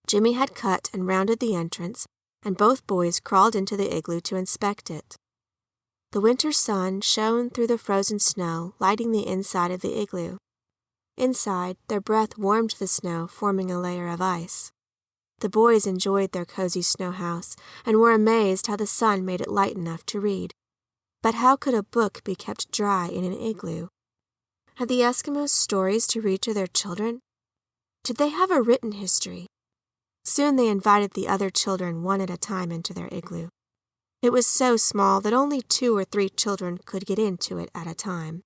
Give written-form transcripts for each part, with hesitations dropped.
Jimmy had cut and rounded the entrance, and both boys crawled into the igloo to inspect it. The winter sun shone through the frozen snow, lighting the inside of the igloo. Inside, their breath warmed the snow, forming a layer of ice. The boys enjoyed their cozy snow house and were amazed how the sun made it light enough to read. But how could a book be kept dry in an igloo? Had the Eskimos stories to read to their children? Did they have a written history? Soon they invited the other children one at a time into their igloo. It was so small that only 2 or 3 children could get into it at a time.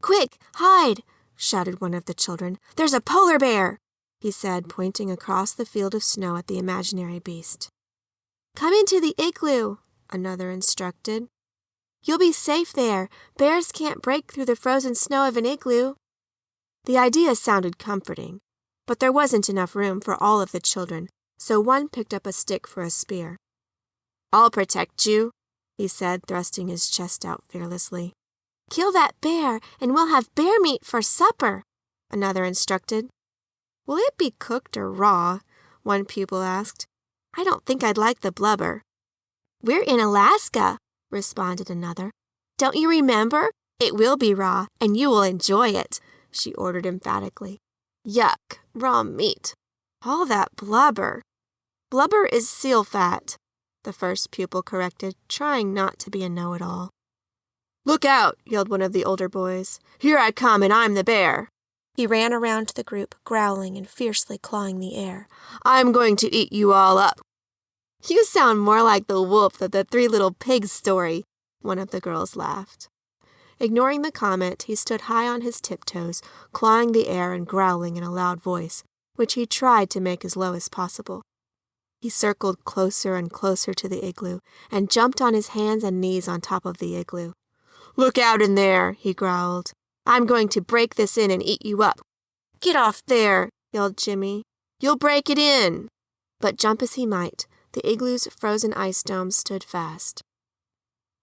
"Quick, hide!" shouted one of the children. "There's a polar bear!" he said, pointing across the field of snow at the imaginary beast. "Come into the igloo," another instructed. "You'll be safe there. Bears can't break through the frozen snow of an igloo." The idea sounded comforting, but there wasn't enough room for all of the children, so one picked up a stick for a spear. "I'll protect you," he said, thrusting his chest out fearlessly. "Kill that bear, and we'll have bear meat for supper," another instructed. "Will it be cooked or raw?" one pupil asked. "I don't think I'd like the blubber." "We're in Alaska," responded another. "Don't you remember? It will be raw, and you will enjoy it," she ordered emphatically. "Yuck, raw meat. All that blubber." "Blubber is seal fat," the first pupil corrected, trying not to be a know-it-all. "Look out," yelled one of the older boys. "Here I come, and I'm the bear." He ran around the group, growling and fiercely clawing the air. "I'm going to eat you all up." "You sound more like the wolf of the 3 Little Pigs story," one of the girls laughed. Ignoring the comment, he stood high on his tiptoes, clawing the air and growling in a loud voice, which he tried to make as low as possible. He circled closer and closer to the igloo and jumped on his hands and knees on top of the igloo. "Look out in there," he growled. "I'm going to break this in and eat you up." "Get off there," yelled Jimmy. "You'll break it in." But jump as he might, the igloo's frozen ice dome stood fast.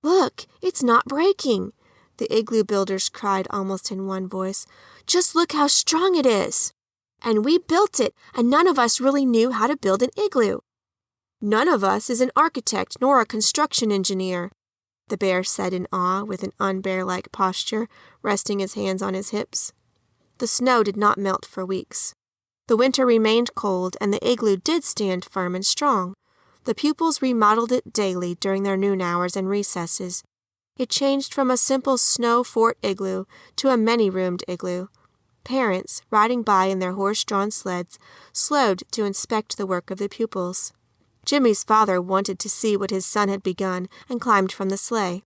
"Look, it's not breaking," the igloo builders cried almost in one voice. "Just look how strong it is." "And we built it, and none of us really knew how to build an igloo." "None of us is an architect nor a construction engineer," the bear said in awe with an unbear-like posture, resting his hands on his hips. The snow did not melt for weeks. The winter remained cold, and the igloo did stand firm and strong. The pupils remodeled it daily during their noon hours and recesses. It changed from a simple snow fort igloo to a many-roomed igloo. Parents, riding by in their horse-drawn sleds, slowed to inspect the work of the pupils. Jimmy's father wanted to see what his son had begun and climbed from the sleigh.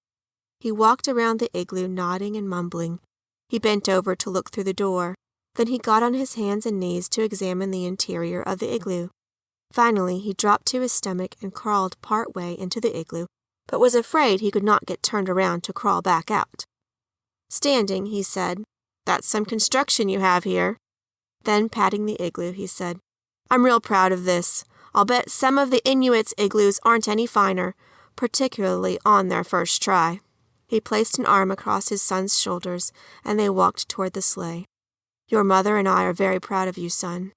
He walked around the igloo nodding and mumbling. He bent over to look through the door. Then he got on his hands and knees to examine the interior of the igloo. Finally, he dropped to his stomach and crawled part way into the igloo, but was afraid he could not get turned around to crawl back out. Standing, he said, "That's some construction you have here." Then, patting the igloo, he said, "I'm real proud of this. I'll bet some of the Inuits' igloos aren't any finer, particularly on their first try." He placed an arm across his son's shoulders, and they walked toward the sleigh. "Your mother and I are very proud of you, son,"